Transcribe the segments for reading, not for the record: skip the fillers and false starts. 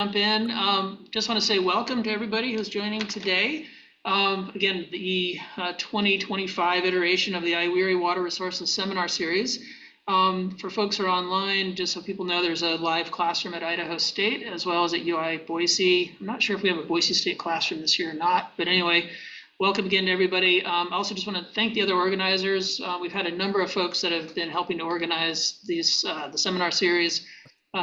Jump in. Just want to say welcome to everybody who's joining today. Again, the 2025 iteration of the IWERI Water Resources Seminar Series. For folks who are online, just so people know, there's a live classroom at Idaho State as well as at UI Boise. I'm not sure if we have a Boise State classroom this year or not, but anyway, welcome again to everybody. I also just want to thank the other organizers. We've had a number of folks that have been helping to organize these the seminar series,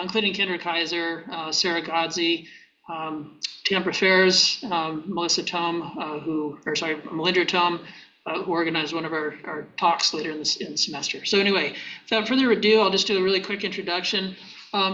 including Kendra Kaiser, Sarah Godsey, Tampa Fairs, Melissa Tome, Melindra Tome, who organized one of our talks later in the semester. So anyway, without further ado, I'll just do a really quick introduction.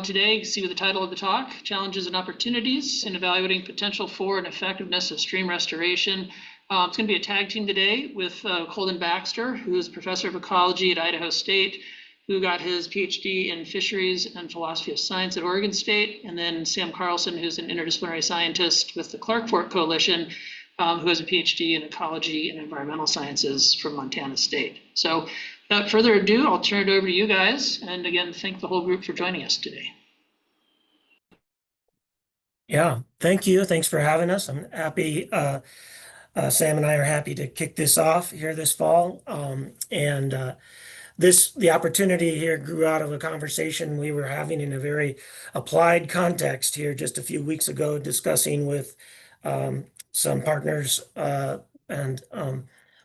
Today, you see with the title of the talk, Challenges and Opportunities in Evaluating Potential for and Effectiveness of Stream Restoration. It's going to be a tag team today with Colden Baxter, who is professor of ecology at Idaho State, who got his PhD in fisheries and philosophy of science at Oregon State, and then Sam Carlson, who's an interdisciplinary scientist with the Clark Fork Coalition, who has a PhD in ecology and environmental sciences from Montana State. So without further ado, I'll turn it over to you guys, and again, thank the whole group for joining us today. Yeah, thank you. Thanks for having us. I'm happy. Sam and I are happy to kick this off here this fall. The opportunity here grew out of a conversation we were having in a very applied context here just a few weeks ago, discussing with some partners and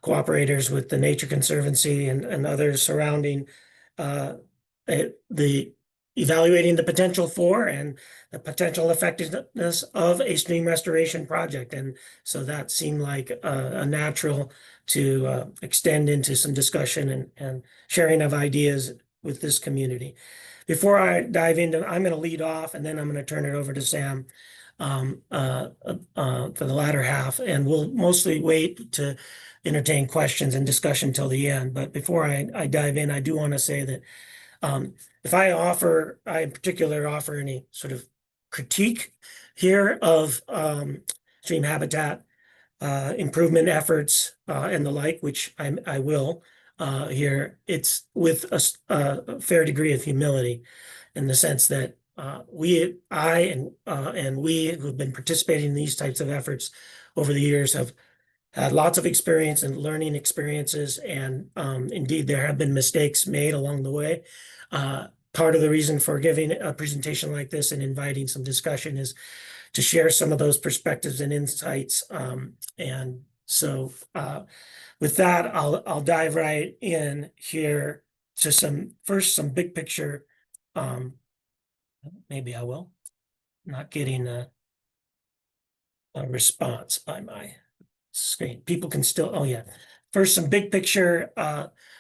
cooperators with the Nature Conservancy and others surrounding the evaluating the potential for and the potential effectiveness of a stream restoration project. And so that seemed like a natural to extend into some discussion and sharing of ideas with this community. Before I dive into, I'm going to lead off and then I'm going to turn it over to Sam for the latter half. And we'll mostly wait to entertain questions and discussion till the end. But before I dive in, I do want to say that if I in particular offer any sort of critique here of stream habitat improvement efforts and the like, which I will here, it's with a fair degree of humility in the sense that and we who've been participating in these types of efforts over the years have had lots of experience and learning experiences, and indeed there have been mistakes made along the way. Part of the reason for giving a presentation like this and inviting some discussion is to share some of those perspectives and insights. And so with that, I'll dive right in here to some big picture. Maybe I will. Not getting a response by my screen. People can still, oh yeah. First, some big picture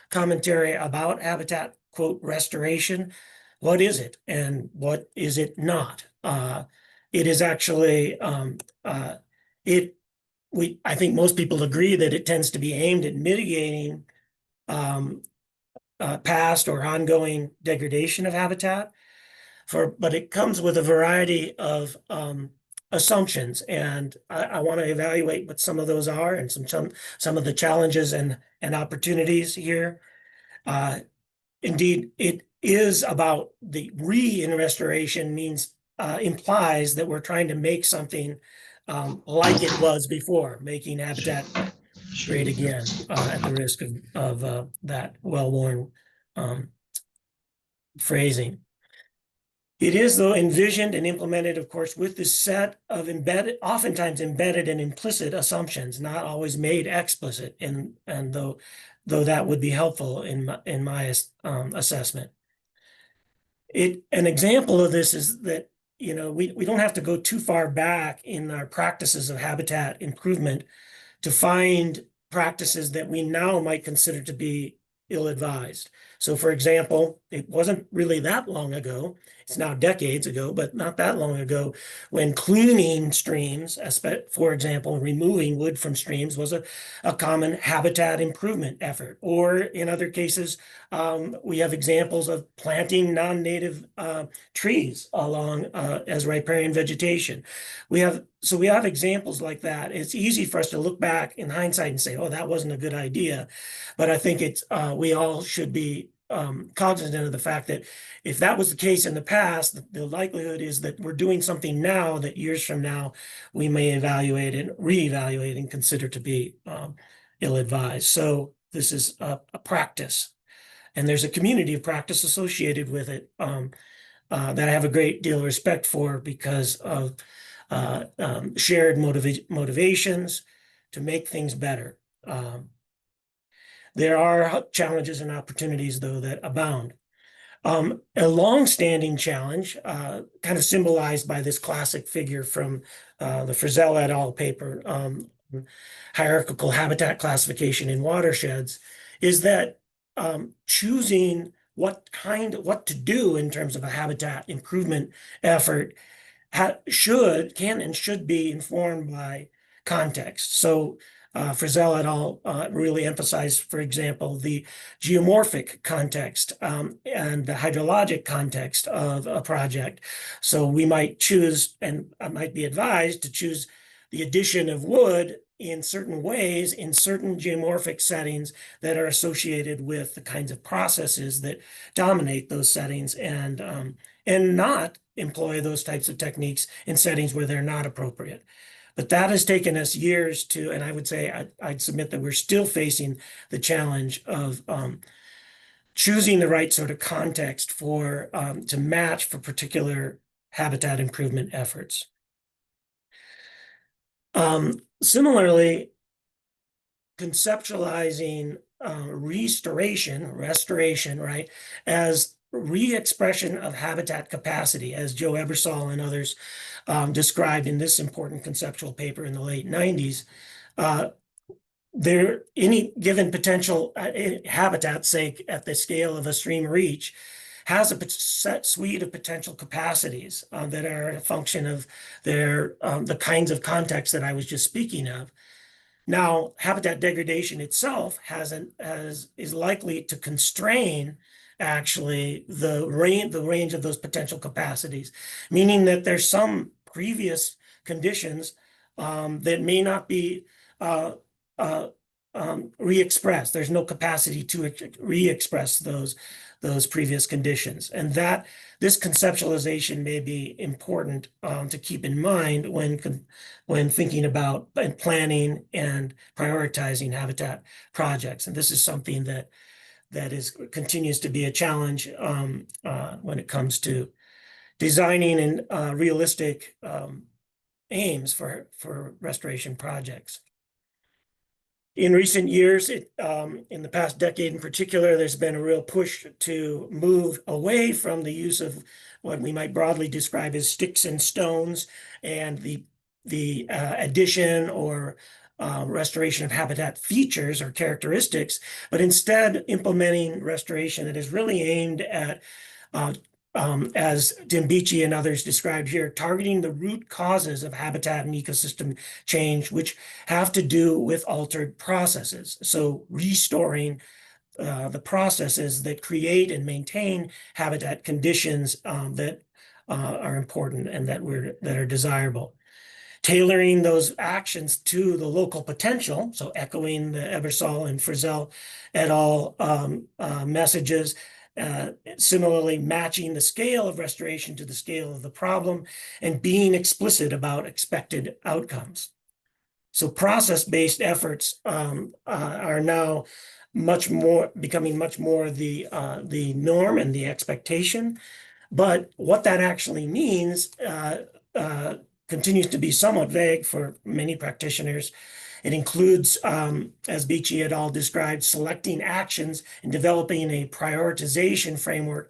commentary about habitat, quote, restoration. What is it and what is it not? It is actually, I think most people agree that it tends to be aimed at mitigating past or ongoing degradation of habitat, but it comes with a variety of assumptions, and I want to evaluate what some of those are and some of the challenges and opportunities here. Indeed, it is about the in restoration means implies that we're trying to make something like it was before, making habitat great again at the risk of that well-worn phrasing. It is, though, envisioned and implemented, of course, with this set of oftentimes embedded and implicit assumptions, not always made explicit, and though that would be helpful in my assessment. An example of this is that, we don't have to go too far back in our practices of habitat improvement to find practices that we now might consider to be ill-advised. So, for example, it wasn't really that long ago, it's now decades ago, but not that long ago, when cleaning streams, for example, removing wood from streams, was a common habitat improvement effort. Or in other cases, we have examples of planting non-native trees along as riparian vegetation. We have examples like that. It's easy for us to look back in hindsight and say, oh, that wasn't a good idea. But I think we all should be cognizant of the fact that if that was the case in the past, the likelihood is that we're doing something now that years from now we may evaluate and reevaluate and consider to be ill-advised. So this is a practice, and there's a community of practice associated with it that I have a great deal of respect for because of shared motivations to make things better. There are challenges and opportunities, though, that abound. A long-standing challenge, kind of symbolized by this classic figure from the Frizzell et al. Paper, hierarchical habitat classification in watersheds, is that choosing what to do in terms of a habitat improvement effort can and should be informed by context. So Frizzell et al. Really emphasized, for example, the geomorphic context and the hydrologic context of a project. So we might choose, and I might be advised to choose the addition of wood in certain ways, in certain geomorphic settings that are associated with the kinds of processes that dominate those settings, and not employ those types of techniques in settings where they're not appropriate. But that has taken us years to, and I would say I'd submit that we're still facing the challenge of choosing the right sort of context for to match for particular habitat improvement efforts. Similarly, conceptualizing restoration, right, as re-expression of habitat capacity, as Joe Ebersol and others described in this important conceptual paper in the late 90s. Any given potential habitat, say at the scale of a stream or reach, has a set suite of potential capacities that are a function of the kinds of contexts that I was just speaking of. Now, habitat degradation itself is likely to constrain actually the range of those potential capacities, meaning that there's some previous conditions that may not be re-expressed. There's no capacity to re-express those previous conditions, and that this conceptualization may be important to keep in mind when thinking about and planning and prioritizing habitat projects. And this is something that continues to be a challenge when it comes to designing and realistic aims for restoration projects. In recent years, in the past decade in particular, there's been a real push to move away from the use of what we might broadly describe as sticks and stones and the addition or restoration of habitat features or characteristics, but instead implementing restoration that is really aimed at as Tim Beachy and others described here, targeting the root causes of habitat and ecosystem change, which have to do with altered processes. So restoring the processes that create and maintain habitat conditions that are important and that are desirable. Tailoring those actions to the local potential, so echoing the Ebersol and Frizzell et al. Messages. Similarly, matching the scale of restoration to the scale of the problem and being explicit about expected outcomes. So process-based efforts are now becoming much more the norm and the expectation. But what that actually means continues to be somewhat vague for many practitioners. It includes, as Beachy et al. Described, selecting actions and developing a prioritization framework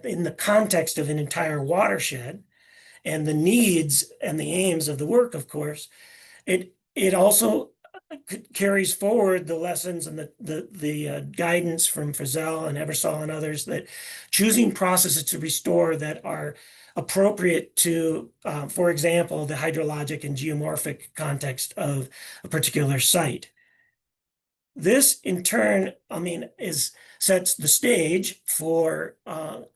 in the context of an entire watershed and the needs and the aims of the work, of course. It also carries forward the lessons and the guidance from Frizzell and Ebersol and others that choosing processes to restore that are appropriate to, for example, the hydrologic and geomorphic context of a particular site. This, in turn, sets the stage for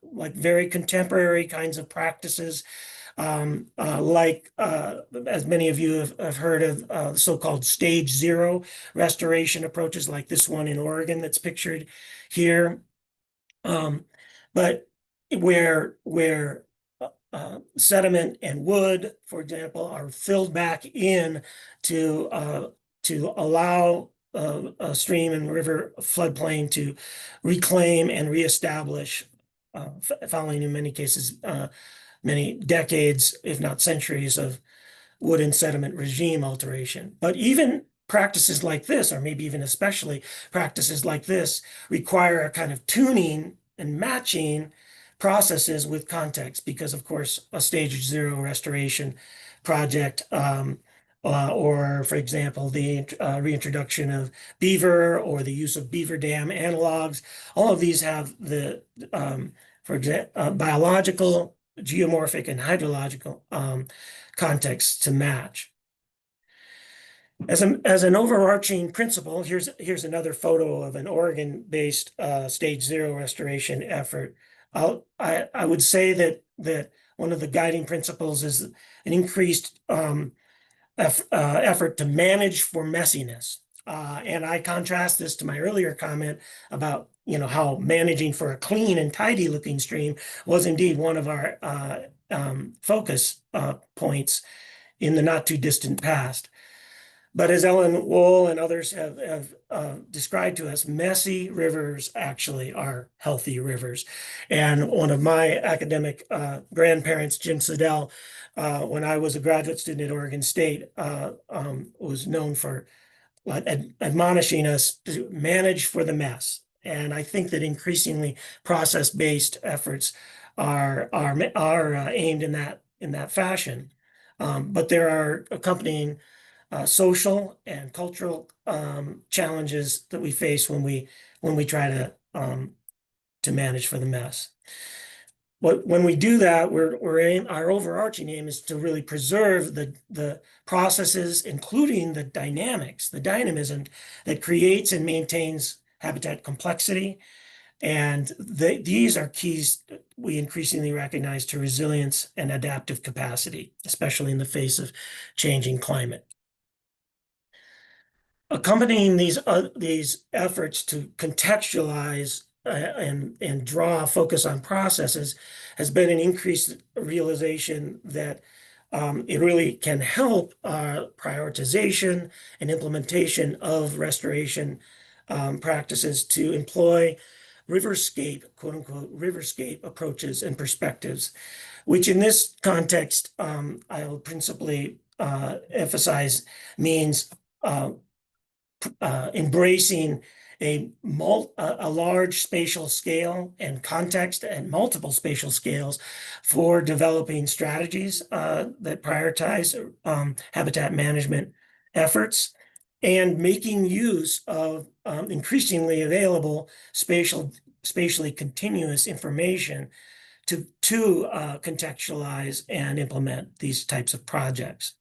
like very contemporary kinds of practices, as many of you have heard of, so-called stage zero restoration approaches, like this one in Oregon that's pictured here. But where sediment and wood, for example, are filled back in to allow a stream and river floodplain to reclaim and reestablish, following in many cases many decades, if not centuries, of wood and sediment regime alteration. But even practices like this, or maybe even especially practices like this, require a kind of tuning and matching processes with context, because of course a stage zero restoration project, or for example the reintroduction of beaver or the use of beaver dam analogs, all of these have the for example biological, geomorphic, and hydrological context to match. As an overarching principle, here's another photo of an Oregon-based stage zero restoration effort. I would say that one of the guiding principles is an increased effort to manage for messiness. And I contrast this to my earlier comment about how managing for a clean and tidy looking stream was indeed one of our focus points in the not too distant past. But as Ellen Wool and others have described to us, messy rivers actually are healthy rivers. And one of my academic grandparents, Jim Siddell, when I was a graduate student at Oregon State, was known for admonishing us to manage for the mess. And I think that increasingly process-based efforts are aimed in that fashion. But there are accompanying social and cultural challenges that we face when we try to manage for the mess. When we do that, our overarching aim is to really preserve the processes, including the dynamics, the dynamism that creates and maintains habitat complexity. And these are keys we increasingly recognize to resilience and adaptive capacity, especially in the face of changing climate. Accompanying these efforts to contextualize and draw a focus on processes has been an increased realization that it really can help prioritization and implementation of restoration practices to employ riverscape, quote unquote, riverscape approaches and perspectives, which in this context, I will principally emphasize means embracing a large spatial scale and context and multiple spatial scales for developing strategies that prioritize habitat management efforts, and making use of increasingly available spatially continuous information to contextualize and implement these types of projects.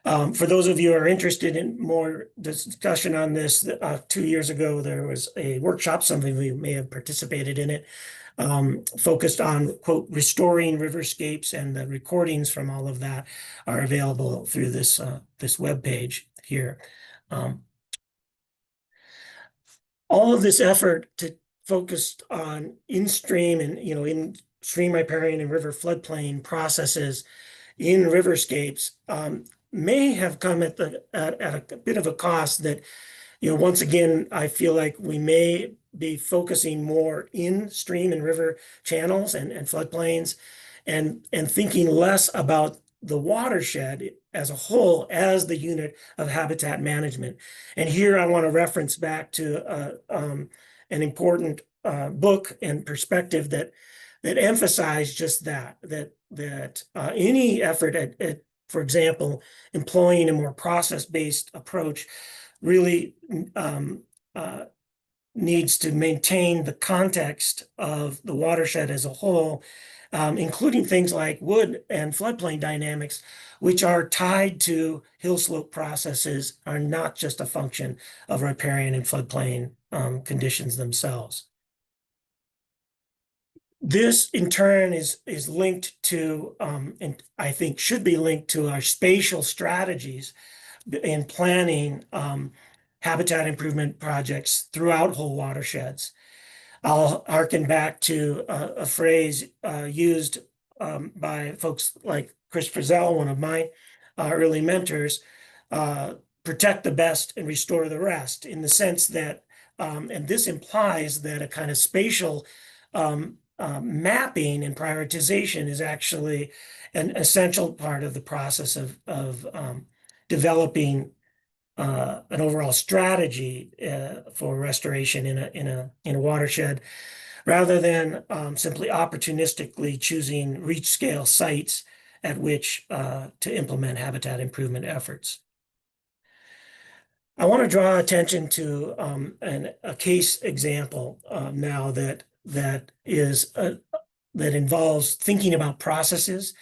For those of you who are interested in more discussion on this, 2 years ago, there was a workshop, some of you may have participated in it, focused on, quote, restoring riverscapes, and the recordings from all of that are available through this webpage here. All of this effort to focus on in-stream and, in stream riparian and river floodplain processes in riverscapes may have come at a bit of a cost that, once again, I feel like we may be focusing more in stream and river channels and floodplains, and thinking less about the watershed as a whole as the unit of habitat management. And here I want to reference back to an important book and perspective that emphasized just that any effort at, for example, employing a more process-based approach really needs to maintain the context of the watershed as a whole, including things like wood and floodplain dynamics, which are tied to hill slope processes, are not just a function of riparian and floodplain conditions themselves. This in turn is linked to, and I think should be linked to, our spatial strategies in planning habitat improvement projects throughout whole watersheds. I'll harken back to a phrase used by folks like Chris Frizzell, one of my early mentors, uh, protect the best and restore the rest, in the sense that, and this implies that a kind of spatial mapping and prioritization is actually an essential part of the process of developing an overall strategy for restoration in a watershed, rather than simply opportunistically choosing reach scale sites at which to implement habitat improvement efforts. I want to draw attention to a case example now that is that involves thinking about processes,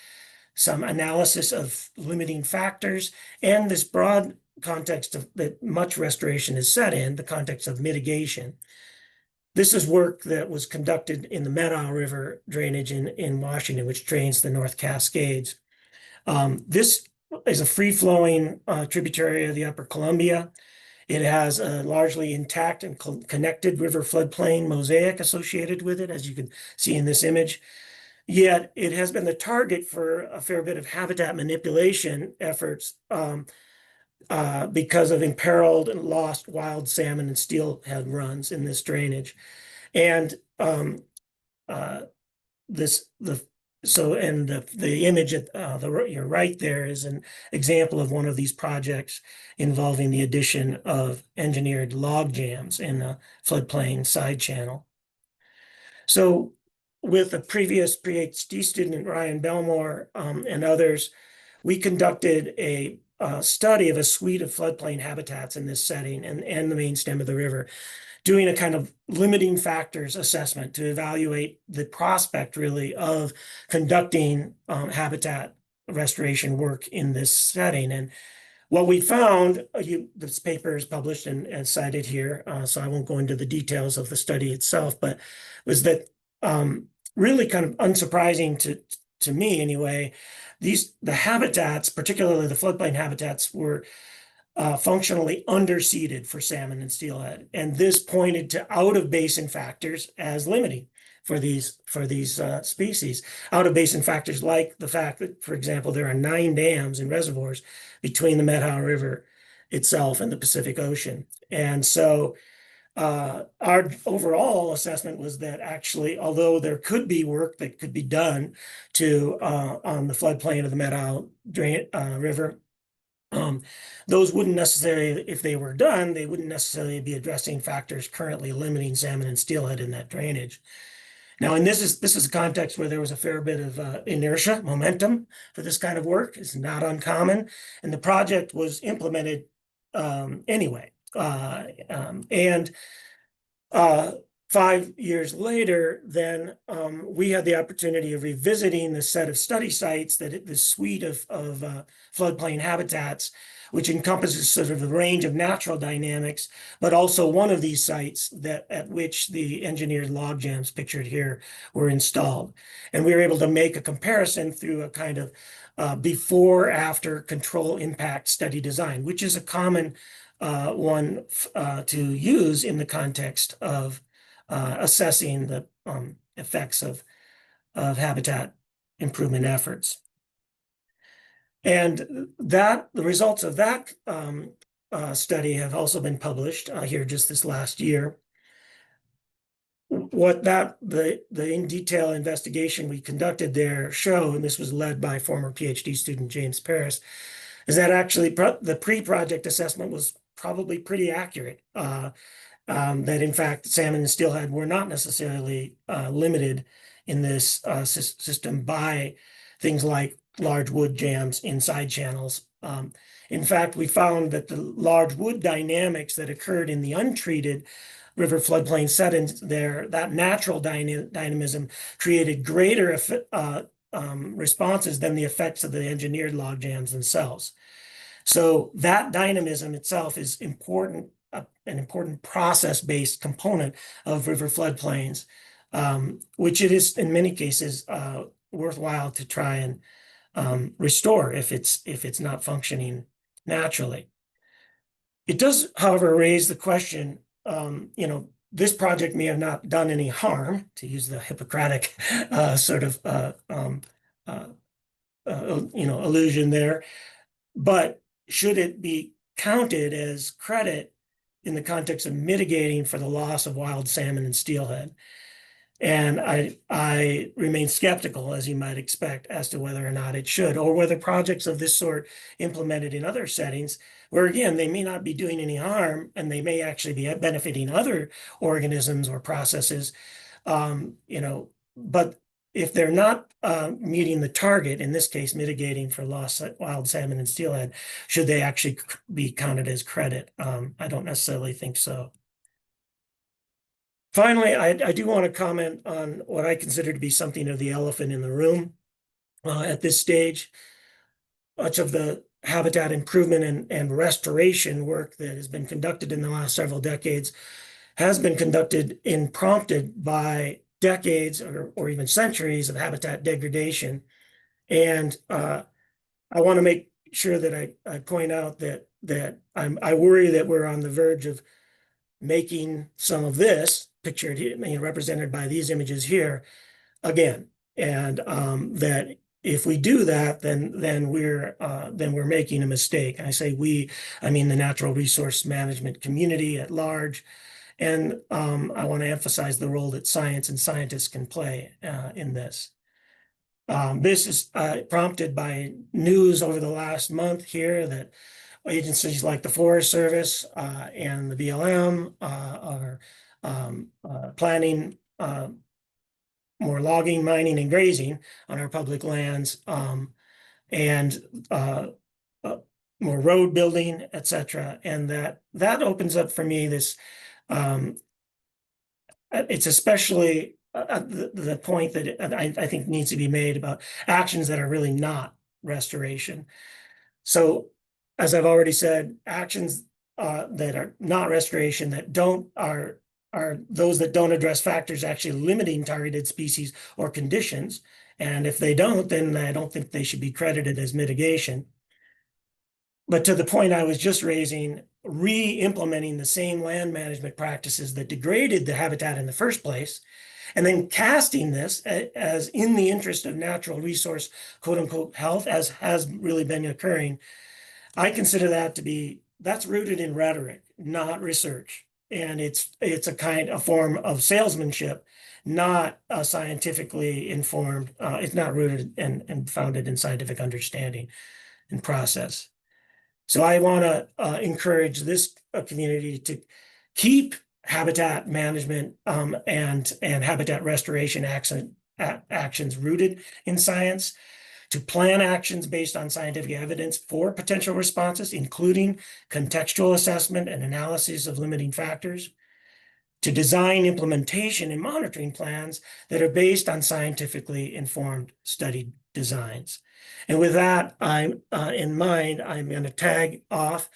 some analysis of limiting factors, and this broad context that much restoration is set in, the context of mitigation. This is work that was conducted in the Methow River drainage in Washington, which drains the North Cascades. This is a free-flowing tributary of the Upper Columbia. It has a largely intact and connected river floodplain mosaic associated with it, as you can see in this image. Yet it has been the target for a fair bit of habitat manipulation efforts because of imperiled and lost wild salmon and steelhead runs in this drainage. And uh, the image at your right there is an example of one of these projects involving the addition of engineered log jams in a floodplain side channel. So with a previous PhD student, Ryan Belmore, and others, we conducted a study of a suite of floodplain habitats in this setting and the main stem of the river, doing a kind of limiting factors assessment to evaluate the prospect really of conducting habitat restoration work in this setting. And what we found, this paper is published and cited here, so I won't go into the details of the study itself, but was that really kind of unsurprising to me anyway, the habitats, particularly the floodplain habitats, were functionally underseeded for salmon and steelhead. And this pointed to out of basin factors as limiting for these species. Out of basin factors like the fact that, for example, there are 9 dams and reservoirs between the Methow River itself and the Pacific Ocean. And so our overall assessment was that actually, although there could be work that could be done to on the floodplain of the Methow River, those wouldn't necessarily, if they were done, they wouldn't necessarily be addressing factors currently limiting salmon and steelhead in that drainage. Now, and this is a context where there was a fair bit of inertia, momentum for this kind of work. It's not uncommon, and the project was implemented anyway. And 5 years later, then we had the opportunity of revisiting the set of study sites the suite of floodplain habitats, which encompasses sort of the range of natural dynamics, but also one of these sites at which the engineered log jams pictured here were installed. And we were able to make a comparison through a kind of before-after control impact study design, which is a common one to use in the context of assessing the effects of habitat improvement efforts. And the results of that study have also been published here just this last year. What the in detail investigation we conducted there showed, and this was led by former PhD student James Paris, is that actually the pre-project assessment was probably pretty accurate. That in fact, salmon and steelhead were not necessarily limited in this system by things like large wood jams in side channels. In fact, we found that the large wood dynamics that occurred in the untreated river floodplain settings there, that natural dynamism created greater responses than the effects of the engineered log jams themselves. So that dynamism itself is important, an important process-based component of river floodplains, which it is in many cases worthwhile to try and restore if it's not functioning naturally. It does, however, raise the question, this project may have not done any harm, to use the Hippocratic sort of uh, allusion there, but should it be counted as credit in the context of mitigating for the loss of wild salmon and steelhead? And I remain skeptical, as you might expect, as to whether or not it should, or whether projects of this sort implemented in other settings, where again, they may not be doing any harm and they may actually be benefiting other organisms or processes, but if they're not meeting the target, in this case, mitigating for lost wild salmon and steelhead, should they actually be counted as credit? I don't necessarily think so. Finally, I do want to comment on what I consider to be something of the elephant in the room at this stage. Much of the habitat improvement and restoration work that has been conducted in the last several decades has been conducted and prompted by decades or even centuries of habitat degradation. And I want to make sure that I point out that I worry that we're on the verge of making some of this pictured here, represented by these images here again, and that if we do that, then we're making a mistake. And I say we, I mean the natural resource management community at large, and I want to emphasize the role that science and scientists can play in this. This is prompted by news over the last month here that agencies like the Forest Service and the BLM are planning more logging, mining, and grazing on our public lands, and more road building, etc. And that opens up for me this. It's especially the point that I think needs to be made about actions that are really not restoration. So, as I've already said, actions that are not restoration that don't are those that don't address factors actually limiting targeted species or conditions. And if they don't, then I don't think they should be credited as mitigation. But to the point I was just raising, re-implementing the same land management practices that degraded the habitat in the first place, and then casting this as in the interest of natural resource, quote unquote, health, as has really been occurring, I consider that to be, that's rooted in rhetoric, not research. And it's a form of salesmanship, not a scientifically informed, it's not rooted and founded in scientific understanding and process. So I want to encourage this community to keep habitat management and habitat restoration actions rooted in science, to plan actions based on scientific evidence for potential responses, including contextual assessment and analysis of limiting factors, to design implementation and monitoring plans that are based on scientifically informed study designs. And with that in mind, I'm going to tag off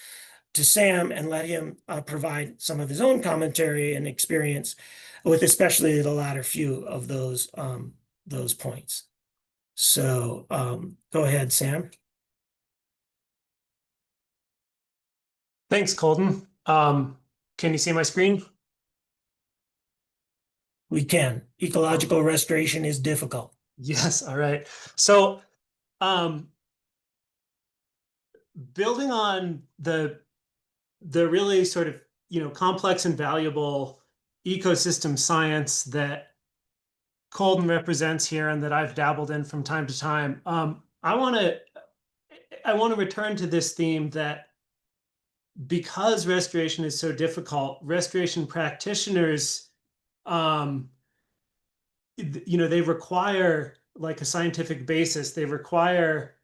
to Sam and let him provide some of his own commentary and experience with especially the latter few of those points. So go ahead, Sam. Thanks, Colden. Can you see my screen? We can. Ecological restoration is difficult. Yes, all right. So building on the really sort of, complex and valuable ecosystem science that Colden represents here and that I've dabbled in from time to time, I want to return to this theme that because restoration is so difficult, restoration practitioners, they require like a scientific basis. They require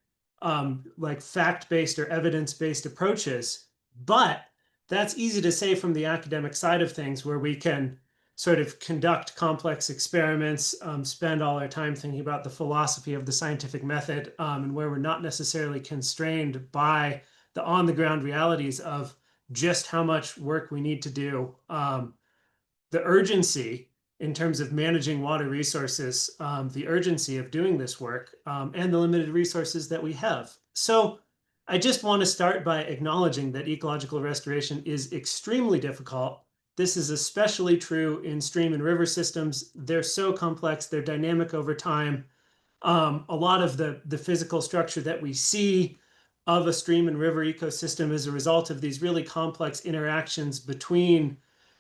like fact-based or evidence-based approaches. But that's easy to say from the academic side of things, where we can sort of conduct complex experiments, spend all our time thinking about the philosophy of the scientific method, and where we're not necessarily constrained by the on-the-ground realities of just how much work we need to do. The urgency in terms of managing water resources, the urgency of doing this work, and the limited resources that we have. So I just want to start by acknowledging that ecological restoration is extremely difficult. This is especially true in stream and river systems. They're so complex, they're dynamic over time. A lot of the physical structure that we see of a stream and river ecosystem is a result of these really complex interactions between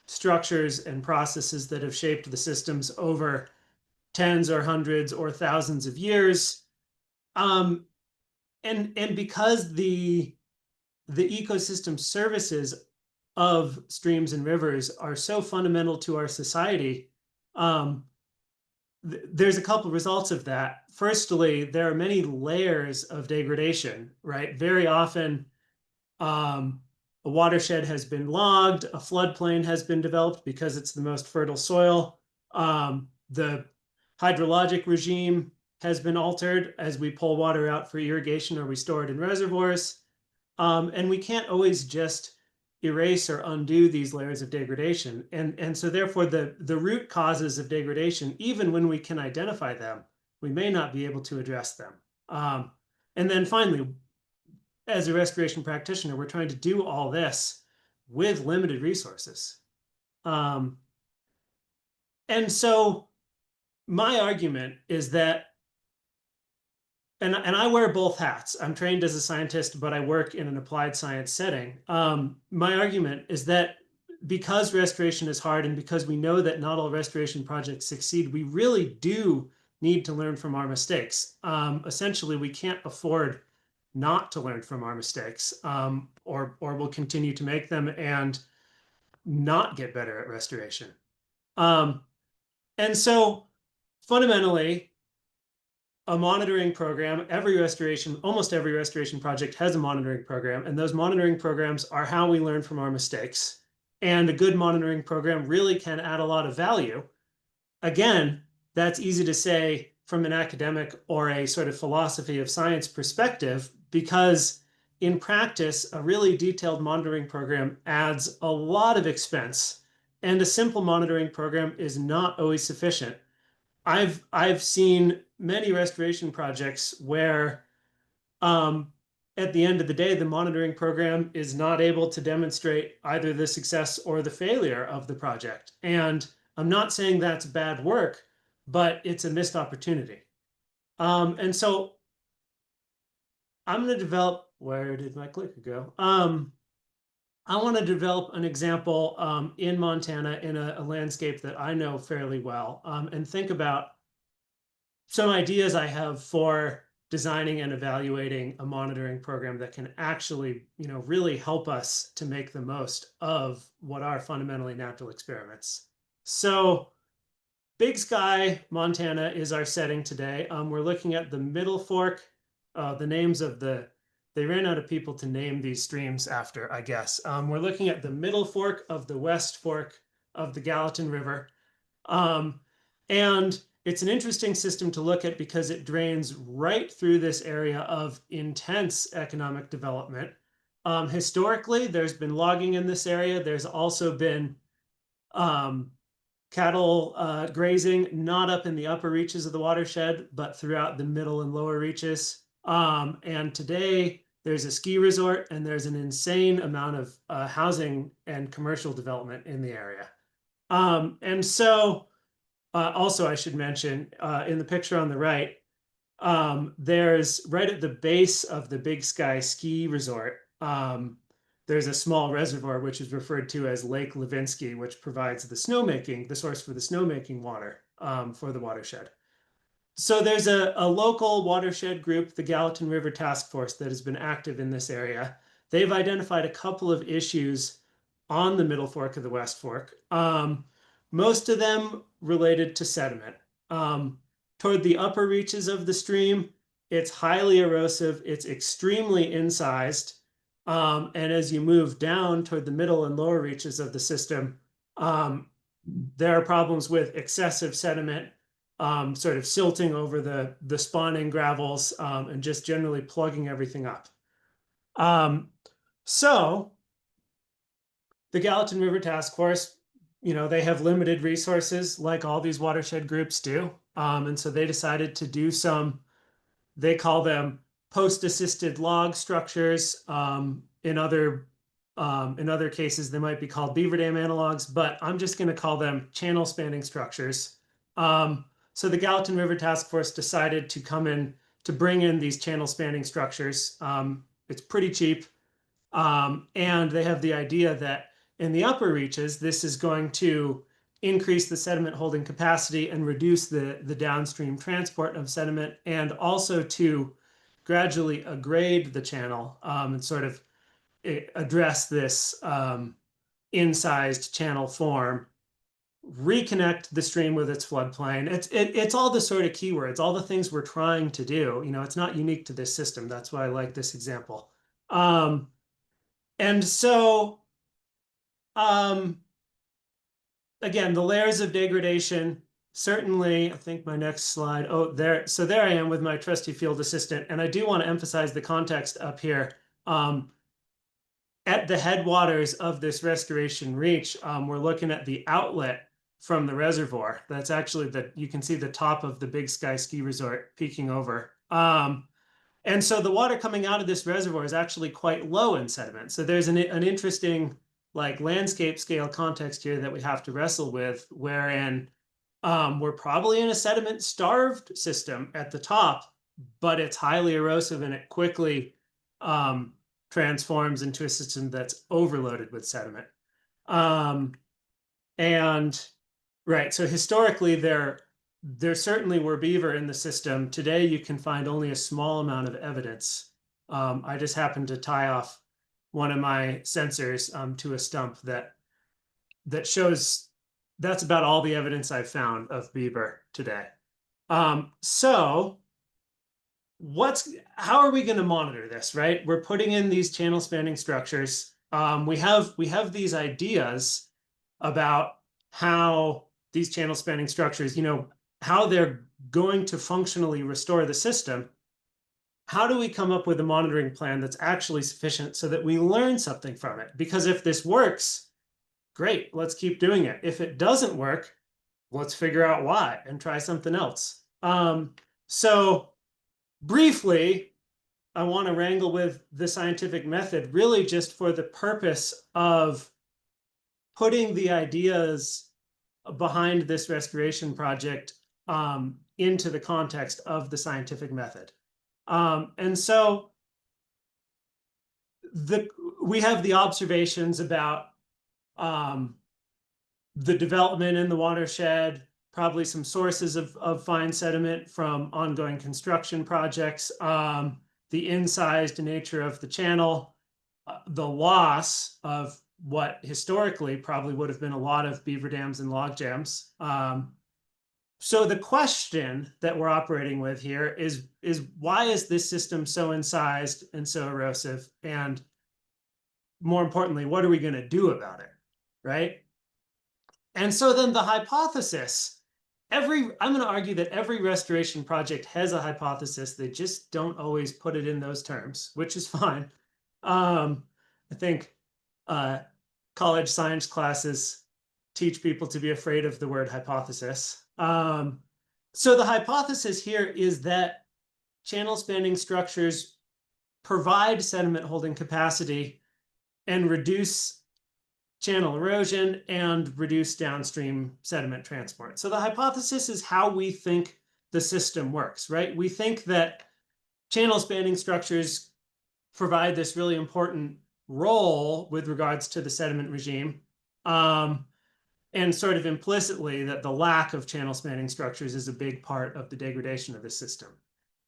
structures and processes that have shaped the systems over tens or hundreds or thousands of years. And because the ecosystem services of streams and rivers are so fundamental to our society, there's a couple results of that. Firstly, there are many layers of degradation, right? Very often, a watershed has been logged, a floodplain has been developed because it's the most fertile soil. The hydrologic regime has been altered as we pull water out for irrigation or we store it in reservoirs. And we can't always just erase or undo these layers of degradation. And so therefore the root causes of degradation, even when we can identify them, we may not be able to address them. And then finally, as a restoration practitioner, we're trying to do all this with limited resources. And so my argument is that, and I wear both hats. I'm trained as a scientist, but I work in an applied science setting. My argument is that because restoration is hard and because we know that not all restoration projects succeed, we really do need to learn from our mistakes. Essentially, we can't afford not to learn from our mistakes, or we'll continue to make them and not get better at restoration. And so fundamentally, a monitoring program, almost every restoration project has a monitoring program, and those monitoring programs are how we learn from our mistakes. And a good monitoring program really can add a lot of value. Again, that's easy to say from an academic or a sort of philosophy of science perspective, because in practice, a really detailed monitoring program adds a lot of expense, and a simple monitoring program is not always sufficient. I've seen many restoration projects where at the end of the day, the monitoring program is not able to demonstrate either the success or the failure of the project. And I'm not saying that's bad work, but it's a missed opportunity. And so I'm going to develop, where did my clicker go? I want to develop an example in Montana in a landscape that I know fairly well, and think about some ideas I have for designing and evaluating a monitoring program that can actually, really help us to make the most of what are fundamentally natural experiments. So Big Sky, Montana is our setting today. We're looking at the Middle Fork. The names of they ran out of people to name these streams after, I guess. We're looking at the Middle Fork of the West Fork of the Gallatin River. And it's an interesting system to look at because it drains right through this area of intense economic development. Historically, there's been logging in this area. There's also been cattle grazing, not up in the upper reaches of the watershed, but throughout the middle and lower reaches. And today, there's a ski resort and there's an insane amount of housing and commercial development in the area. And so also, I should mention, in the picture on the right, there's right at the base of the Big Sky ski resort, there's a small reservoir which is referred to as Lake Levinsky, which provides the source for the snowmaking water for the watershed. So there's a local watershed group, the Gallatin River Task Force, that has been active in this area. They've identified a couple of issues on the Middle Fork of the West Fork. Most of them related to sediment. Toward the upper reaches of the stream, it's highly erosive, it's extremely incised. And as you move down toward the middle and lower reaches of the system, there are problems with excessive sediment, sort of silting over the spawning gravels, and just generally plugging everything up. So the Gallatin River Task Force, they have limited resources like all these watershed groups do. And so they decided to do they call them post-assisted log structures. In other In other cases, they might be called beaver dam analogs, but I'm just going to call them channel spanning structures. So the Gallatin River Task Force decided to come in to bring in these channel spanning structures. It's pretty cheap. And they have the idea that in the upper reaches, this is going to increase the sediment holding capacity and reduce the downstream transport of sediment, and also to gradually aggrade the channel and sort of address this incised channel form, reconnect the stream with its floodplain. It's all the sort of keywords, all the things we're trying to do. You know, it's not unique to this system. That's why I like this example. And so, again, the layers of degradation, certainly, I think my next slide, oh, there, so there I am with my trusty field assistant. And I do want to emphasize the context up here. At the headwaters of this restoration reach, we're looking at the outlet from the reservoir. That's actually you can see the top of the Big Sky Ski Resort peeking over. And so the water coming out of this reservoir is actually quite low in sediment. So there's an interesting like landscape scale context here that we have to wrestle with, wherein we're probably in a sediment starved system at the top, but it's highly erosive and it quickly transforms into a system that's overloaded with sediment. And right, so historically there certainly were beaver in the system. Today you can find only a small amount of evidence. I just happened to tie off one of my sensors to a stump that shows that's about all the evidence I've found of beaver today. So how are we going to monitor this, right? We're putting in these channel spanning structures. We have these ideas about how these channel spanning structures, you know, how they're going to functionally restore the system. How do we come up with a monitoring plan that's actually sufficient so that we learn something from it? Because if this works, great, let's keep doing it. If it doesn't work, let's figure out why and try something else. So briefly, I want to wrangle with the scientific method really just for the purpose of putting the ideas behind this restoration project into the context of the scientific method. And so we have the observations about the development in the watershed, probably some sources of fine sediment from ongoing construction projects, the incised nature of the channel, the loss of what historically probably would have been a lot of beaver dams and log jams. So the question that we're operating with here is why is this system so incised and so erosive? And more importantly, what are we going to do about it, right? And so then the hypothesis, I'm going to argue that every restoration project has a hypothesis. They just don't always put it in those terms, which is fine. I think college science classes teach people to be afraid of the word hypothesis. So the hypothesis here is that channel spanning structures provide sediment holding capacity and reduce channel erosion and reduce downstream sediment transport. So the hypothesis is how we think the system works, right? We think that channel spanning structures provide this really important role with regards to the sediment regime, and sort of implicitly that the lack of channel spanning structures is a big part of the degradation of the system.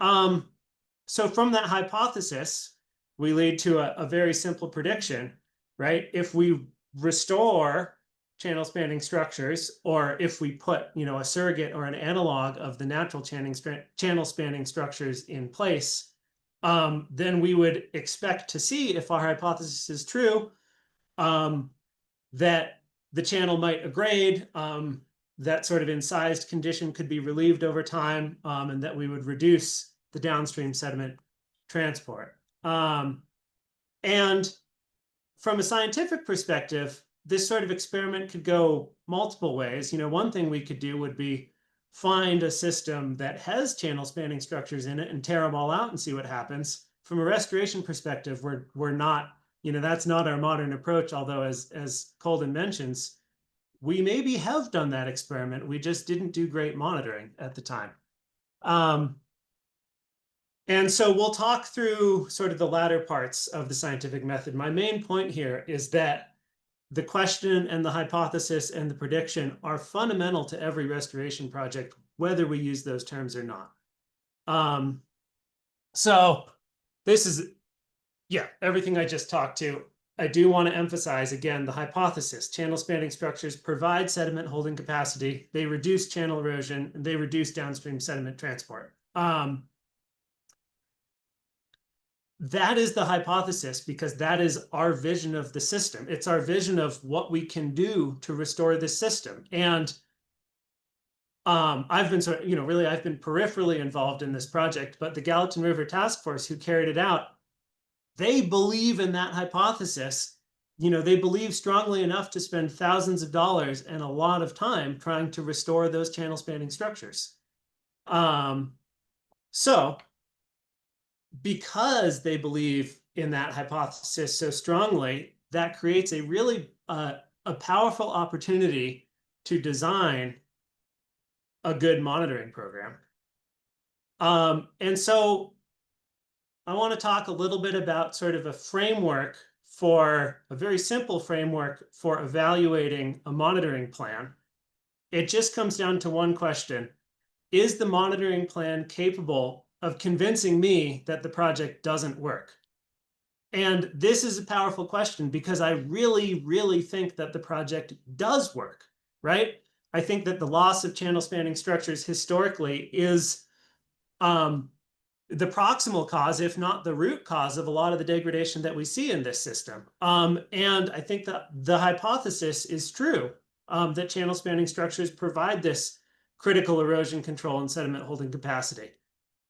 So from that hypothesis, we lead to a very simple prediction, right? If we restore channel spanning structures, or if we put, you know, a surrogate or an analog of the natural channel spanning structures in place, then we would expect to see, if our hypothesis is true, that the channel might aggrade, that sort of incised condition could be relieved over time, and that we would reduce the downstream sediment transport. And from a scientific perspective, this sort of experiment could go multiple ways. You know, one thing we could do would be find a system that has channel spanning structures in it and tear them all out and see what happens. From a restoration perspective, we're not That's not our modern approach, although as Colden mentions, we maybe have done that experiment. We just didn't do great monitoring at the time. And so we'll talk through sort of the latter parts of the scientific method. My main point here is that the question and the hypothesis and the prediction are fundamental to every restoration project, whether we use those terms or not. So this is, everything I just talked to. I do want to emphasize, again, the hypothesis. Channel spanning structures provide sediment holding capacity. They reduce channel erosion, and they reduce downstream sediment transport. That is the hypothesis because that is our vision of the system. It's our vision of what we can do to restore this system. And I've been I've been peripherally involved in this project, but the Gallatin River Task Force who carried it out, they believe in that hypothesis. They believe strongly enough to spend thousands of dollars and a lot of time trying to restore those channel spanning structures. So because they believe in that hypothesis so strongly, that creates a really a powerful opportunity to design a good monitoring program. And so I want to talk a little bit about sort of a very simple framework for evaluating a monitoring plan. It just comes down to one question. Is the monitoring plan capable of convincing me that the project doesn't work? And this is a powerful question because I really, really think that the project does work, right? I think that the loss of channel spanning structures historically is the proximal cause, if not the root cause, of a lot of the degradation that we see in this system. And I think that the hypothesis is true, that channel spanning structures provide this critical erosion control and sediment holding capacity.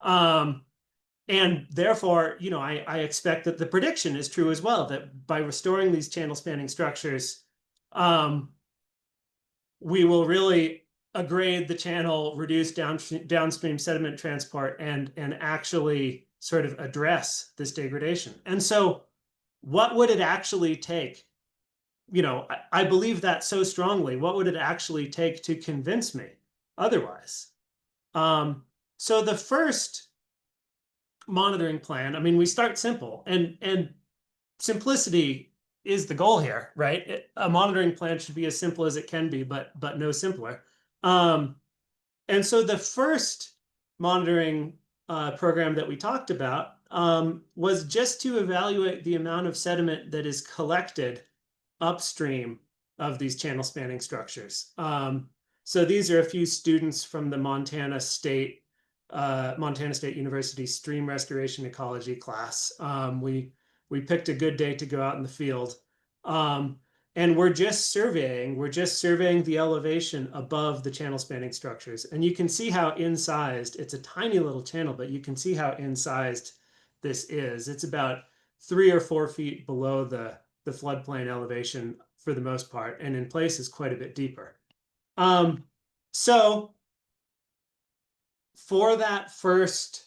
And therefore, I expect that the prediction is true as well, that by restoring these channel spanning structures, we will really agrade the channel, reduce downstream sediment transport, and actually sort of address this degradation. And so what would it actually take? I believe that so strongly. What would it actually take to convince me otherwise? So the first monitoring plan, we start simple, and simplicity is the goal here, right? A monitoring plan should be as simple as it can be, but no simpler. And so the first monitoring program that we talked about was just to evaluate the amount of sediment that is collected upstream of these channel spanning structures. So these are a few students from the Montana State University Stream Restoration Ecology class. We picked a good day to go out in the field. And we're just surveying the elevation above the channel spanning structures. And you can see how incised, it's a tiny little channel, but you can see how incised this is. It's about 3 or 4 feet below the floodplain elevation for the most part, and in places quite a bit deeper. So for that first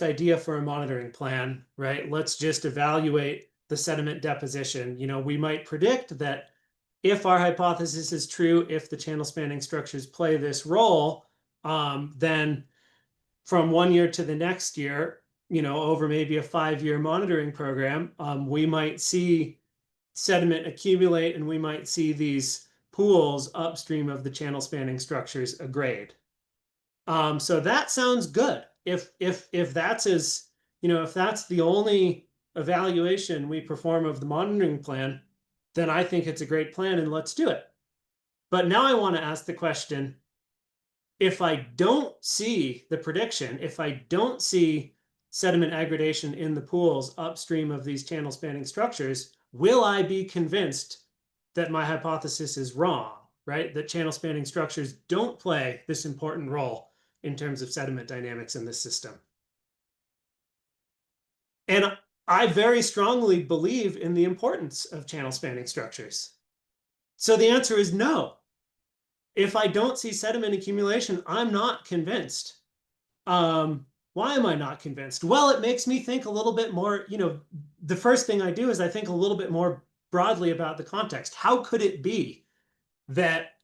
idea for a monitoring plan, right, let's just evaluate the sediment deposition. We might predict that if our hypothesis is true, if the channel spanning structures play this role, then from one year to the next year, over maybe a 5-year monitoring program, we might see sediment accumulate and we might see these pools upstream of the channel spanning structures agrade. So that sounds good. If that's if that's the only evaluation we perform of the monitoring plan, then I think it's a great plan and let's do it. But now I want to ask the question, if I don't see the prediction, if I don't see sediment aggradation in the pools upstream of these channel spanning structures, will I be convinced that my hypothesis is wrong, right? That channel spanning structures don't play this important role in terms of sediment dynamics in this system. And I very strongly believe in the importance of channel spanning structures. So the answer is no. If I don't see sediment accumulation, I'm not convinced. Why am I not convinced? Well, it makes me think a little bit more, the first thing I do is I think a little bit more broadly about the context. How could it be that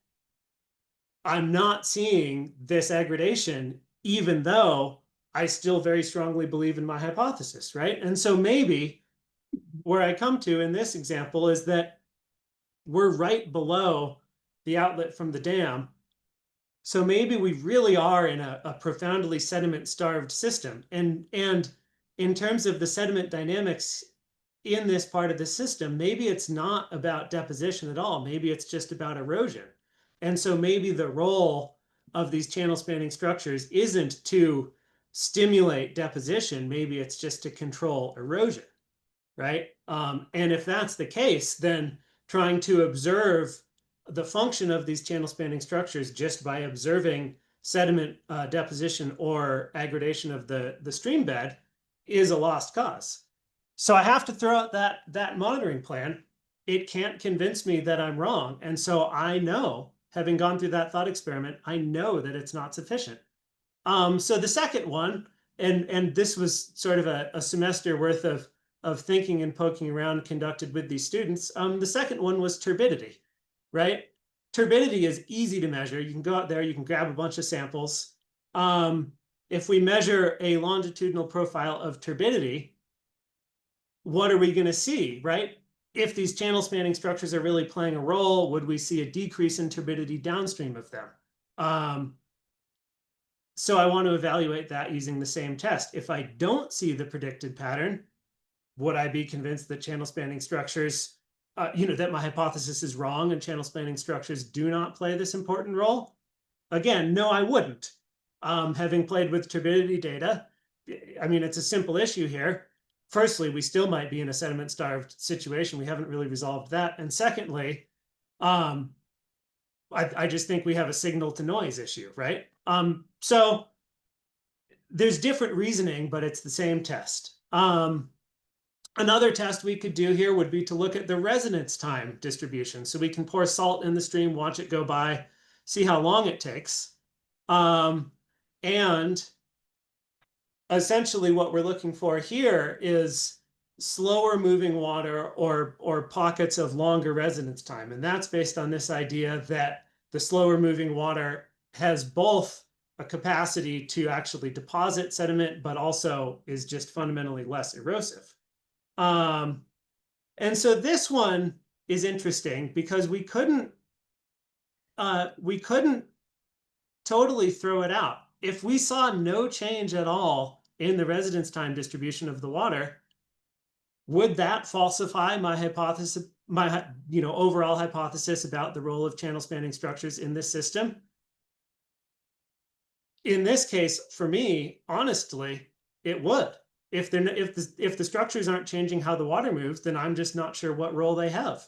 I'm not seeing this aggradation, even though I still very strongly believe in my hypothesis, right? And so maybe where I come to in this example is that we're right below the outlet from the dam. So maybe we really are in a profoundly sediment-starved system. And in terms of the sediment dynamics in this part of the system, maybe it's not about deposition at all. Maybe it's just about erosion. And so maybe the role of these channel spanning structures isn't to stimulate deposition. Maybe it's just to control erosion, right? And if that's the case, then trying to observe the function of these channel spanning structures just by observing sediment deposition or aggradation of the stream bed is a lost cause. So I have to throw out that monitoring plan. It can't convince me that I'm wrong. And so I know, having gone through that thought experiment, I know that it's not sufficient. So the second one, and this was sort of a semester worth of thinking and poking around conducted with these students. The second one was turbidity, right? Turbidity is easy to measure. You can go out there, you can grab a bunch of samples. If we measure a longitudinal profile of turbidity, what are we going to see, right? If these channel spanning structures are really playing a role, would we see a decrease in turbidity downstream of them? So I want to evaluate that using the same test. If I don't see the predicted pattern, would I be convinced that channel spanning structures, that my hypothesis is wrong and channel spanning structures do not play this important role? Again, no, I wouldn't. Having played with turbidity data, I mean, it's a simple issue here. Firstly, we still might be in a sediment-starved situation. We haven't really resolved that. And secondly, I just think we have a signal to noise issue, right? So there's different reasoning, but it's the same test. Another test we could do here would be to look at the residence time distribution. So we can pour salt in the stream, watch it go by, see how long it takes. And essentially what we're looking for here is slower moving water or pockets of longer residence time. And that's based on this idea that the slower moving water has both a capacity to actually deposit sediment, but also is just fundamentally less erosive. And so this one is interesting because we couldn't totally throw it out. If we saw no change at all in the residence time distribution of the water, would that falsify my hypothesis, my overall hypothesis about the role of channel spanning structures in this system? In this case, for me, honestly, it would. If the structures aren't changing how the water moves, then I'm just not sure what role they have.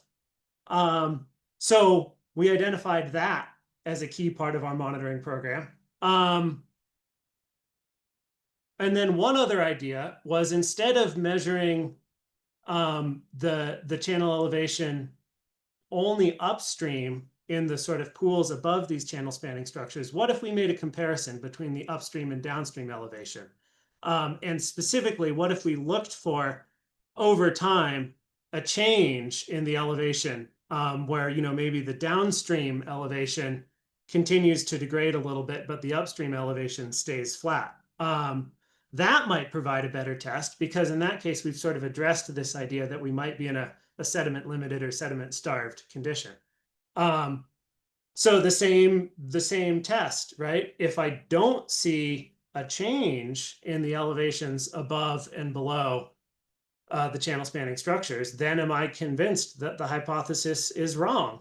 So we identified that as a key part of our monitoring program. And then one other idea was, instead of measuring the channel elevation only upstream in the sort of pools above these channel spanning structures, what if we made a comparison between the upstream and downstream elevation? And specifically, what if we looked for, over time, a change in the elevation where maybe the downstream elevation continues to degrade a little bit, but the upstream elevation stays flat? That might provide a better test, because in that case, we've sort of addressed this idea that we might be in a sediment limited or sediment starved condition. So the same test, right? If I don't see a change in the elevations above and below the channel spanning structures, then am I convinced that the hypothesis is wrong?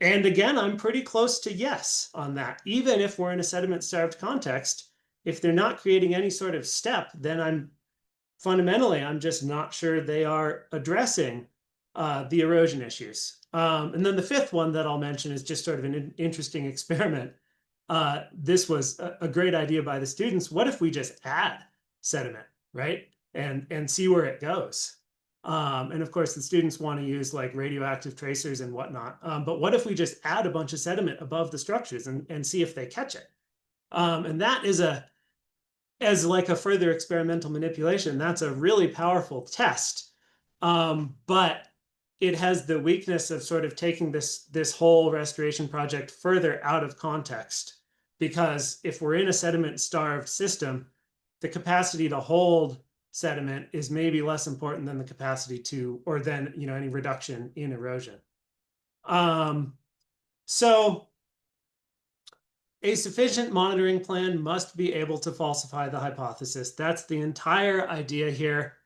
And again, I'm pretty close to yes on that. Even if we're in a sediment starved context, if they're not creating any sort of step, then I'm just not sure they are addressing the erosion issues. And then the fifth one that I'll mention is just sort of an interesting experiment. This was a great idea by the students. What if we just add sediment, right? And see where it goes? And of course, the students want to use like radioactive tracers and whatnot. But what if we just add a bunch of sediment above the structures and see if they catch it? And that is as like a further experimental manipulation, that's a really powerful test. But it has the weakness of sort of taking this whole restoration project further out of context. Because if we're in a sediment-starved system, the capacity to hold sediment is maybe less important than the capacity to, or than, any reduction in erosion. So a sufficient monitoring plan must be able to falsify the hypothesis. That's the entire idea here,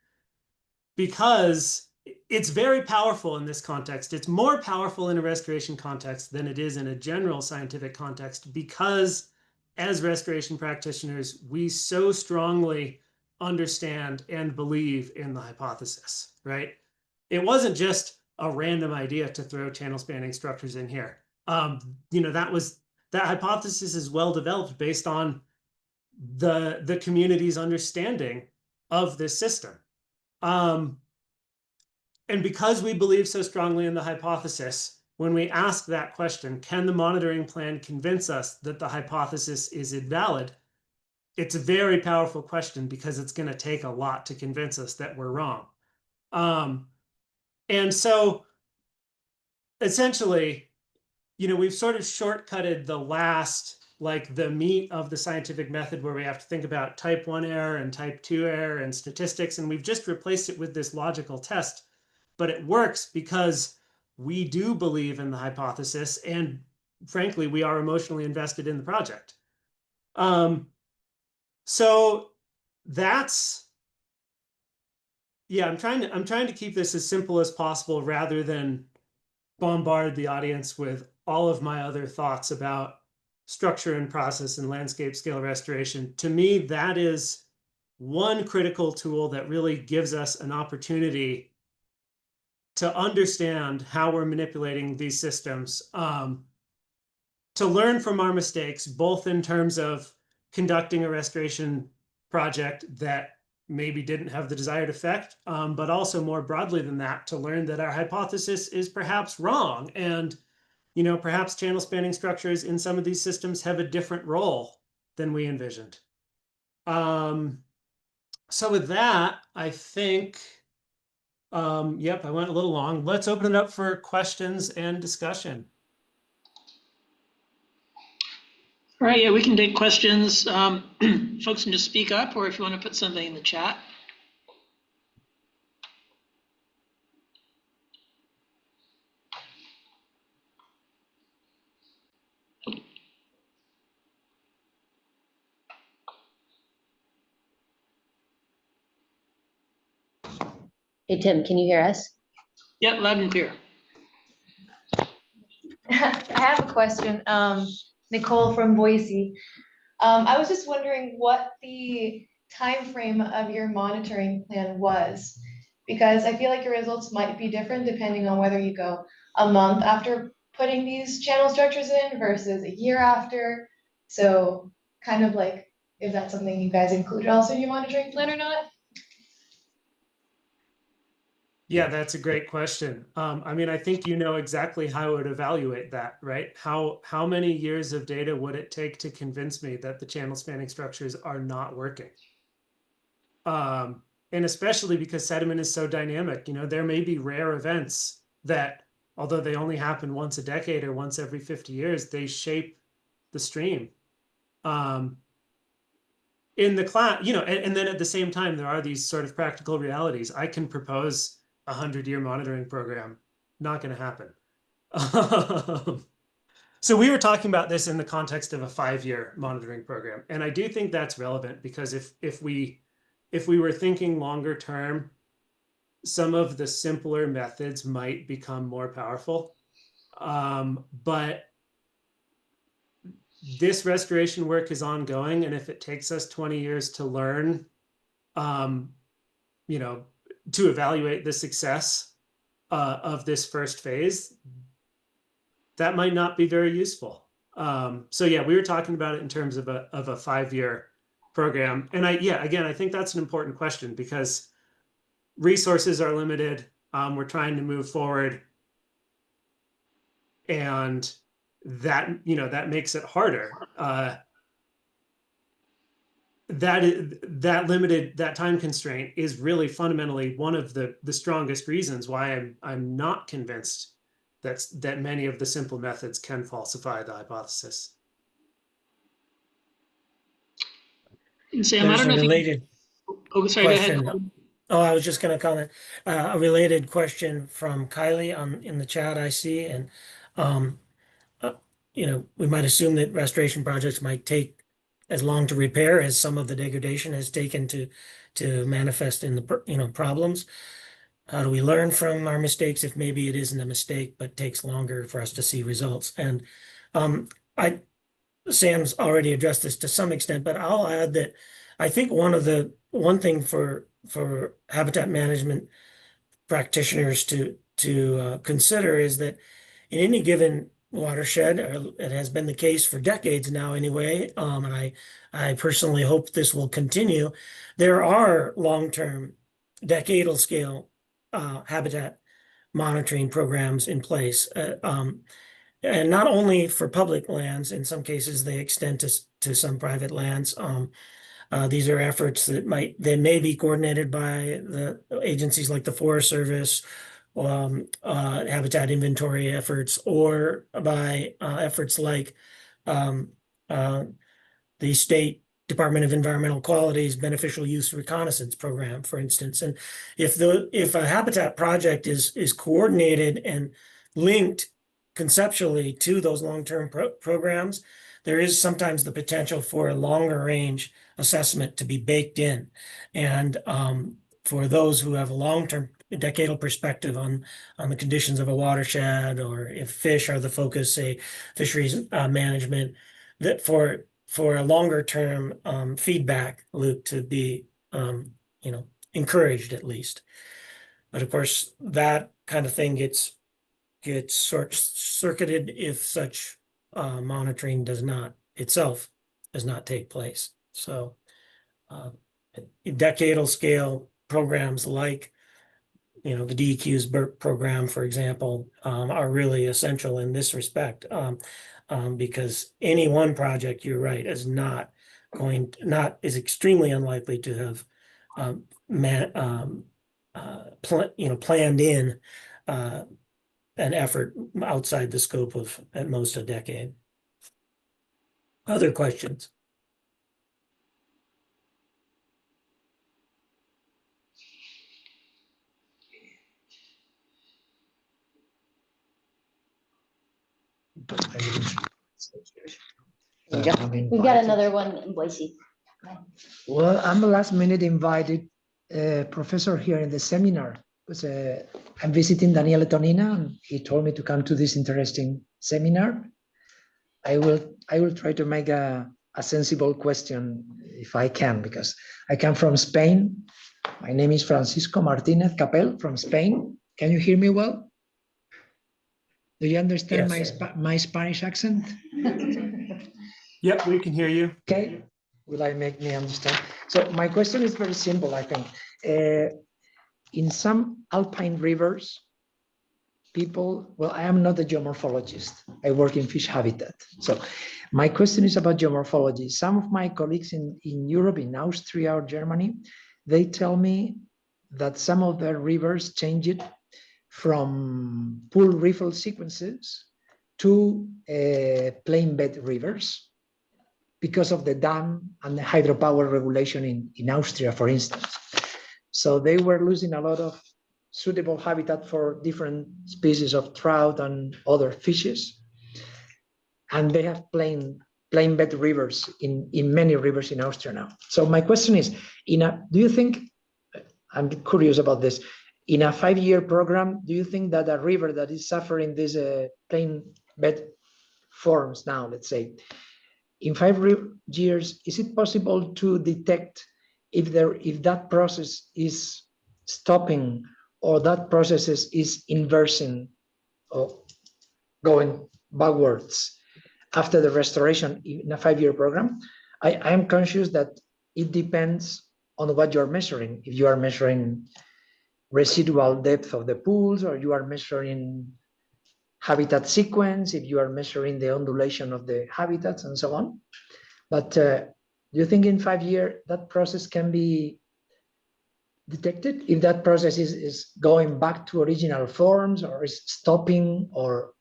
because it's very powerful in this context. It's more powerful in a restoration context than it is in a general scientific context, because as restoration practitioners, we so strongly understand and believe in the hypothesis, right? It wasn't just a random idea to throw channel spanning structures in here. That hypothesis is well developed based on the community's understanding of this system. And because we believe so strongly in the hypothesis, when we ask that question, can the monitoring plan convince us that the hypothesis is invalid? It's a very powerful question, because it's going to take a lot to convince us that we're wrong. And so essentially, we've sort of shortcutted the meat of the scientific method, where we have to think about type 1 error and type 2 error and statistics, and we've just replaced it with this logical test. But it works because we do believe in the hypothesis, and frankly, we are emotionally invested in the project. So that's, I'm trying to keep this as simple as possible, rather than bombard the audience with all of my other thoughts about structure and process and landscape scale restoration. To me, that is one critical tool that really gives us an opportunity to understand how we're manipulating these systems, to learn from our mistakes, both in terms of conducting a restoration project that maybe didn't have the desired effect, but also more broadly than that, to learn that our hypothesis is perhaps wrong. And, perhaps channel spanning structures in some of these systems have a different role than we envisioned. So with that, I think, I went a little long. Let's open it up for questions and discussion. All right, yeah, we can take questions. Folks can just speak up, or if you want to put something in the chat. Hey, Tim, can you hear us? Yeah, loud and clear. I have a question. Nicole from Boise. I was just wondering what the time frame of your monitoring plan was, because I feel like your results might be different depending on whether you go a month after putting these channel structures in versus a year after. So kind of like, is that something you guys included also in your monitoring plan or not? Yeah, that's a great question. I think you know exactly how I would evaluate that, right? How many years of data would it take to convince me that the channel spanning structures are not working? And especially because sediment is so dynamic, there may be rare events that, although they only happen once a decade or once every 50 years, they shape the stream. In the class, and then at the same time, there are these sort of practical realities. I can propose 100-year monitoring program, not going to happen. So we were talking about this in the context of a 5-year monitoring program, and I do think that's relevant, because if we were thinking longer term, some of the simpler methods might become more powerful. But this restoration work is ongoing, and if it takes us 20 years to learn, to evaluate the success of this first phase, that might not be very useful. So yeah, we were talking about it in terms of a 5-year program. And I think that's an important question, because resources are limited. We're trying to move forward, and that makes it harder. that time constraint is really fundamentally one of the strongest reasons why I'm not convinced that many of the simple methods can falsify the hypothesis. And Sam, I There's don't a know if you, related oh, sorry, go ahead. question. Oh, I was just going to comment. A related question from Kylie in the chat I see, and um, uh, we might assume that restoration projects might take as long to repair as some of the degradation has taken to manifest in the problems. How do we learn from our mistakes if maybe it isn't a mistake but takes longer for us to see results? And I Sam's already addressed this to some extent, but I'll add that I think one thing for habitat management practitioners to consider is that in any given watershed, or it has been the case for decades now anyway, and I personally hope this will continue, there are long-term decadal scale habitat monitoring programs in place. And not only for public lands, in some cases they extend to some private lands. These are efforts that may be coordinated by the agencies like the Forest Service, habitat inventory efforts, or by efforts like um, uh, the state Department of Environmental Quality's beneficial use reconnaissance program, for instance. And if a habitat project is coordinated and linked conceptually to those long-term programs, there is sometimes the potential for a longer range assessment to be baked in. And for those who have a long-term decadal perspective on the conditions of a watershed, or if fish are the focus, say fisheries management, that for a longer term feedback loop to be encouraged at least. But of course, that kind of thing gets short-circuited if such monitoring does not take place. So decadal scale programs like the DEQ's BERT program, for example, are really essential in this respect, because any one project, you're right, is extremely unlikely to have planned in an effort outside the scope of at most a decade. Other questions? We've got another one in Boise. Well, I'm a last minute invited professor here in the seminar. I'm visiting Daniele Tonina, and he told me to come to this interesting seminar. I will try to make a sensible question if I can, because I come from Spain. My name is Francisco Martinez Capel from Spain. Can you hear me well? Do you understand Yes. my Spanish accent? Yep, we can hear you. Okay, will I make me understand? So my question is very simple, I think. In some alpine rivers, well, I am not a geomorphologist. I work in fish habitat. So my question is about geomorphology. Some of my colleagues in Europe, in Austria or Germany, they tell me that some of their rivers change it from pool riffle sequences to plain bed rivers because of the dam and the hydropower regulation in Austria, for instance. So they were losing a lot of suitable habitat for different species of trout and other fishes. And they have plain bed rivers in many rivers in Austria now. So my question is, do you think, I'm curious about this, in a 5-year program, do you think that a river that is suffering these plain bed forms now, let's say, in 5 years, is it possible to detect if that process is stopping or that process is inversing or going backwards after the restoration in a 5-year program? I am conscious that it depends on what you're measuring. If you are measuring residual depth of the pools, or you are measuring habitat sequence, if you are measuring the undulation of the habitats and so on. But Do you think in 5 years that process can be detected? If that process is going back to original forms, or is stopping, or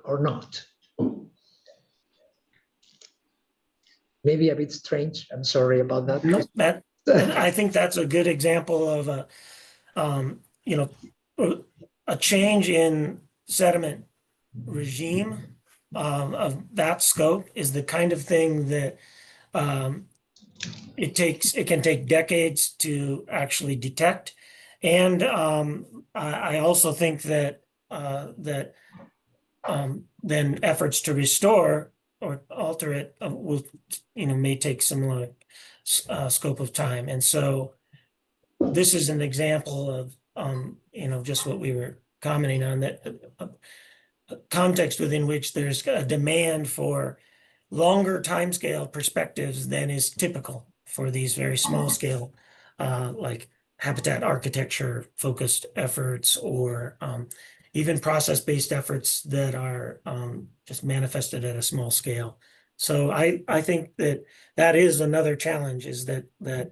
not? Maybe a bit strange. I'm sorry about that. No, I think that's a good example of a, you know, a change in sediment regime of that scope is the kind of thing that it can take decades to actually detect. And I also think that then efforts to restore or alter it will, may take similar scope of time. And so this is an example of, just what we were commenting on, that context within which there's a demand for longer timescale perspectives than is typical for these very small scale, like habitat architecture focused efforts, or even process-based efforts that are just manifested at a small scale. So I think that is another challenge, is that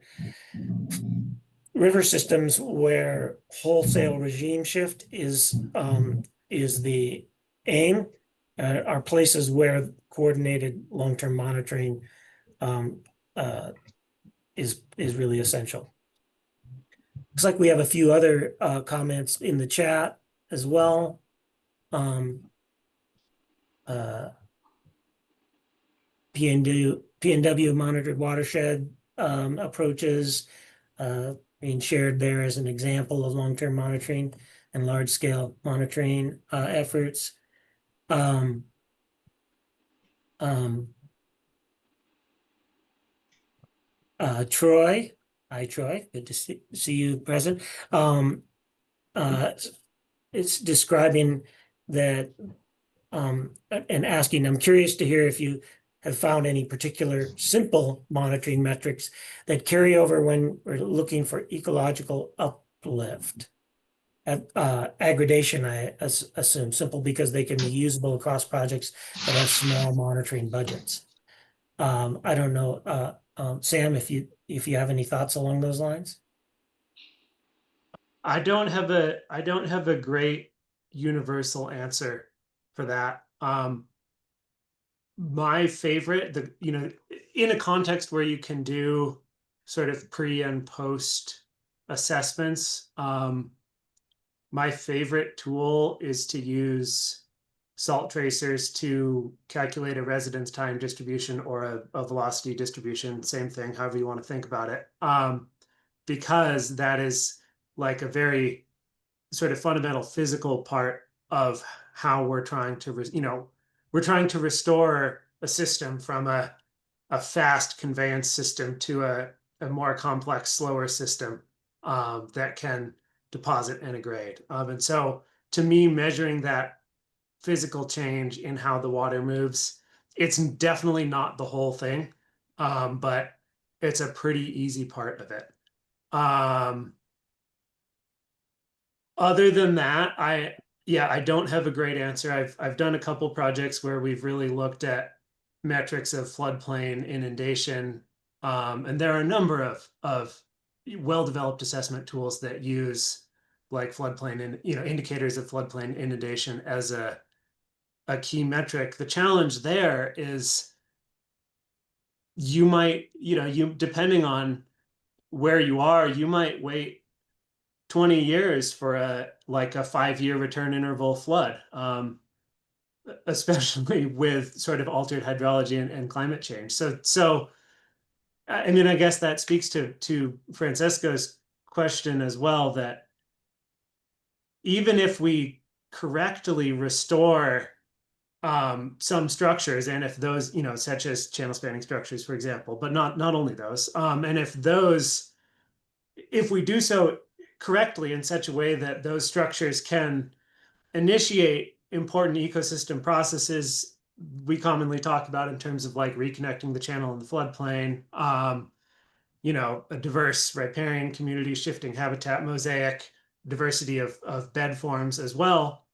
river systems where wholesale regime shift is the aim, are places where coordinated long-term monitoring is really essential. Looks like we have a few other comments in the chat as well. PNW monitored watershed approaches being shared there as an example of long-term monitoring and large-scale monitoring efforts. Troy, hi Troy, good to see you present. It's describing that and asking, I'm curious to hear if you have found any particular simple monitoring metrics that carry over when we're looking for ecological uplift. Aggregation, I assume, simple because they can be usable across projects that have small monitoring budgets. I don't know, Sam, if you have any thoughts along those lines. I don't have a great universal answer for that. My favorite, in a context where you can do sort of pre and post assessments, my favorite tool is to use salt tracers to calculate a residence time distribution or a velocity distribution, same thing, however you want to think about it. Because that is like a very sort of fundamental physical part of how we're trying to, we're trying to restore a system from a fast conveyance system to a more complex, slower system that can deposit and degrade. And so to me, measuring that physical change in how the water moves, it's definitely not the whole thing, but it's a pretty easy part of it. Other than that, I don't have a great answer. I've done a couple projects where we've really looked at metrics of floodplain inundation, and there are a number of well-developed assessment tools that use like floodplain and indicators of floodplain inundation as a key metric. The challenge there is you might, depending on where you are, you might wait 20 years for a 5-year return interval flood, especially with sort of altered hydrology and climate change. So I mean, I guess that speaks to Francesco's question as well, that even if we correctly restore some structures, and if those, such as channel spanning structures, for example, but not only those, and if we do so correctly in such a way that those structures can initiate important ecosystem processes we commonly talk about in terms of like reconnecting the channel and the floodplain, a diverse riparian community, shifting habitat mosaic, diversity of bed forms as well.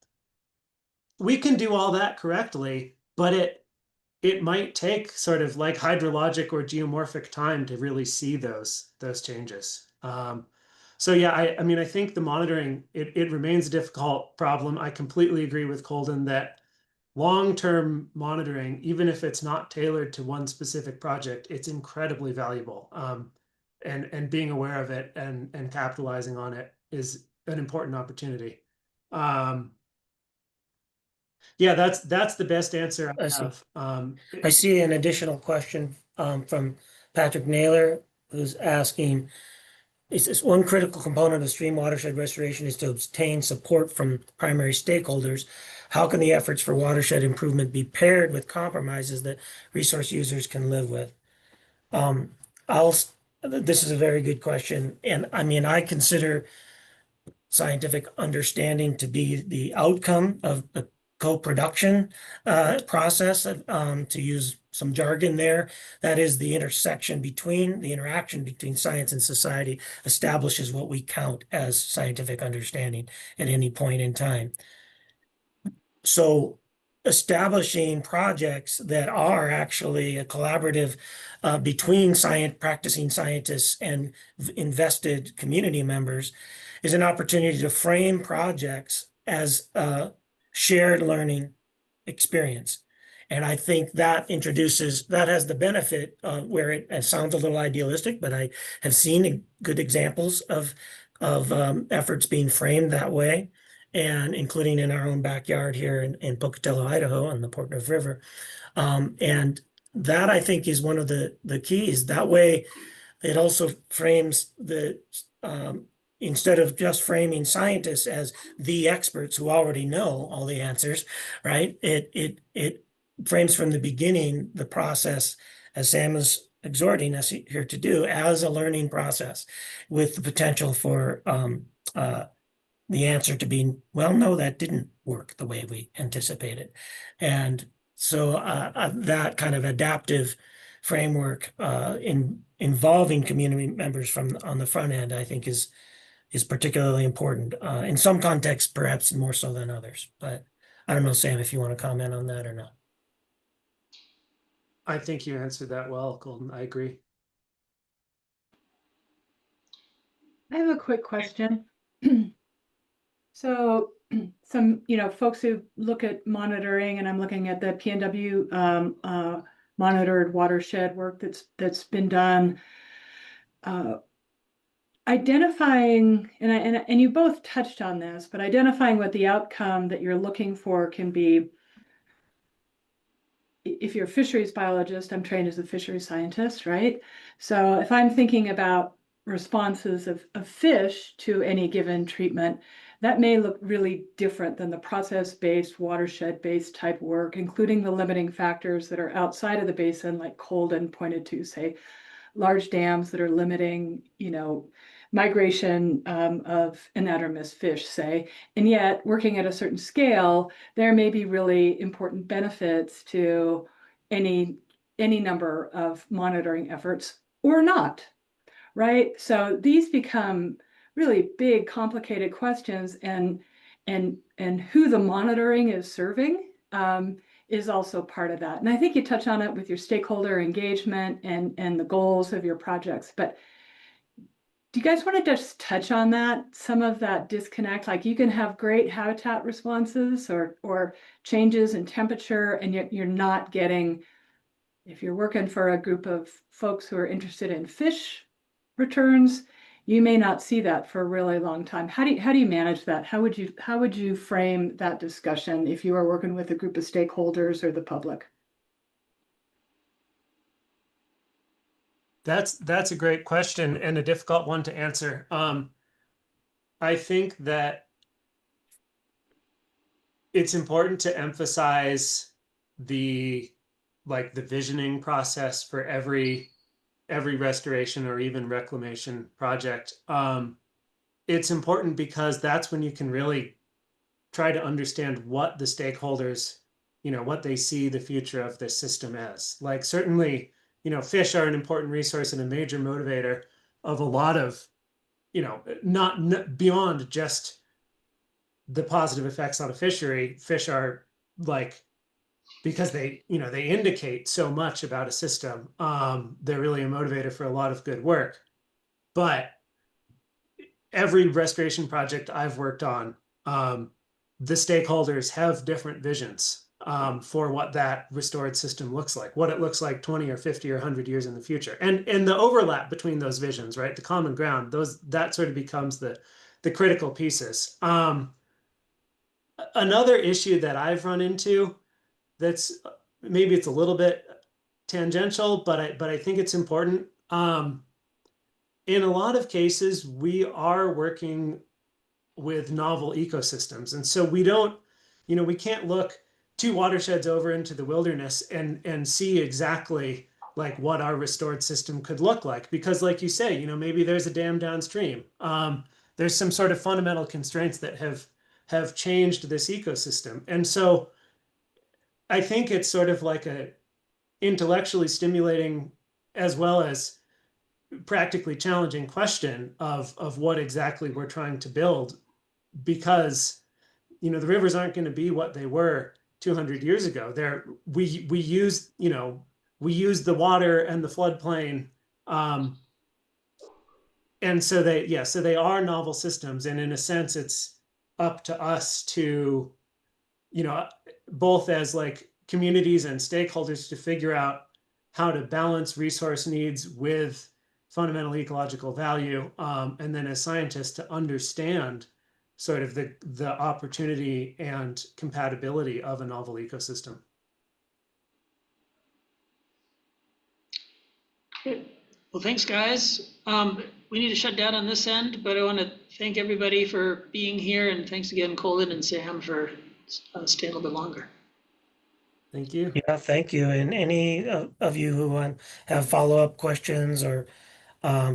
We can do all that correctly, but it might take sort of like hydrologic or geomorphic time to really see those changes. So yeah, I mean, I think the monitoring, it remains a difficult problem. I completely agree with Colden that long-term monitoring, even if it's not tailored to one specific project, it's incredibly valuable. And being aware of it and capitalizing on it is an important opportunity. Yeah, that's the best answer I I see. have. I see an additional question from Patrick Naylor, who's asking, is this one critical component of stream watershed restoration is to obtain support from primary stakeholders? How can the efforts for watershed improvement be paired with compromises that resource users can live with? Um, this is a very good question. And I mean, I consider scientific understanding to be the outcome of the co-production process, to use some jargon there. That is the interaction between science and society establishes what we count as scientific understanding at any point in time. So establishing projects that are actually a collaborative between practicing scientists and invested community members is an opportunity to frame projects as a shared learning experience. And I think that has the benefit where it sounds a little idealistic, but I have seen good examples of efforts being framed that way, and including in our own backyard here in Pocatello, Idaho, on the Port Neuf River. And that, I think, is one of the keys. That way, it also frames instead of just framing scientists as the experts who already know all the answers, right? It frames from the beginning the process, as Sam is exhorting us here to do, as a learning process with the potential for the answer to be, well, no, that didn't work the way we anticipated. And so that kind of adaptive framework involving community members on the front end, I think is particularly important. In some contexts, perhaps more so than others. But I don't know, Sam, if you want to comment on that or not. I think you answered that well, Colden. I agree. I have a quick question. So some, folks who look at monitoring, and I'm looking at the PNW monitored watershed work that's been done. Identifying, and you both touched on this, but identifying what the outcome that you're looking for can be. If you're a fisheries biologist, I'm trained as a fisheries scientist, right? So if I'm thinking about responses of fish to any given treatment, that may look really different than the process-based, watershed-based type work, including the limiting factors that are outside of the basin, like Colden pointed to, say, large dams that are limiting, migration of anadromous fish, say. And yet, working at a certain scale, there may be really important benefits to any number of monitoring efforts or not, right? So these become really big, complicated questions, and who the monitoring is serving is also part of that. And I think you touch on it with your stakeholder engagement and the goals of your projects. But do you guys want to just touch on that, some of that disconnect? Like, you can have great habitat responses or changes in temperature, and yet you're not getting, if you're working for a group of folks who are interested in fish returns, you may not see that for a really long time. How do you manage that? How would you frame that discussion if you are working with a group of stakeholders or the public? That's a great question and a difficult one to answer. I think that it's important to emphasize the visioning process for every restoration or even reclamation project. It's important because that's when you can really try to understand what the stakeholders, what they see the future of this system as. Like, certainly, fish are an important resource and a major motivator of a lot of, not beyond just the positive effects on a fishery. Fish are because they, you know, they indicate so much about a system. They're really a motivator for a lot of good work. But every restoration project I've worked on, the stakeholders have different visions for what that restored system looks like, what it looks like 20 or 50 or 100 years in the future. And the overlap between those visions, right? The common ground, that sort of becomes the critical pieces. Another issue that I've run into that's maybe it's a little bit tangential, but I think it's important. In a lot of cases, we are working with novel ecosystems. And so we don't, you know, we can't look 2 watersheds over into the wilderness and see exactly like what our restored system could look like. Because like you say, you know, maybe there's a dam downstream. There's some sort of fundamental constraints that have changed this ecosystem. And so I think it's sort of like a intellectually stimulating as well as practically challenging question of what exactly we're trying to build, because you know the rivers aren't going to be what they were 200 years ago. We use, you know, we use the water and the floodplain, and so they are novel systems, and in a sense it's up to us to, you know, both as like communities and stakeholders to figure out how to balance resource needs with fundamental ecological value, and then as scientists to understand sort of the opportunity and compatibility of a novel ecosystem. Good. Well, thanks, guys. We need to shut down on this end, but I want to thank everybody for being here, and thanks again, Colden and Sam, for staying a little bit longer. Thank you. Yeah, thank you. And any of you who have follow-up questions, or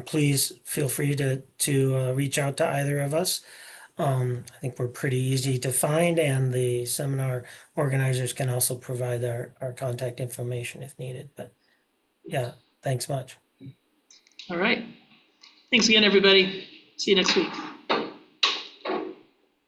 please feel free to reach out to either of us. I think we're pretty easy to find, and the seminar organizers can also provide our contact information if needed. But yeah, thanks much. All right. Thanks again, everybody. See you next week.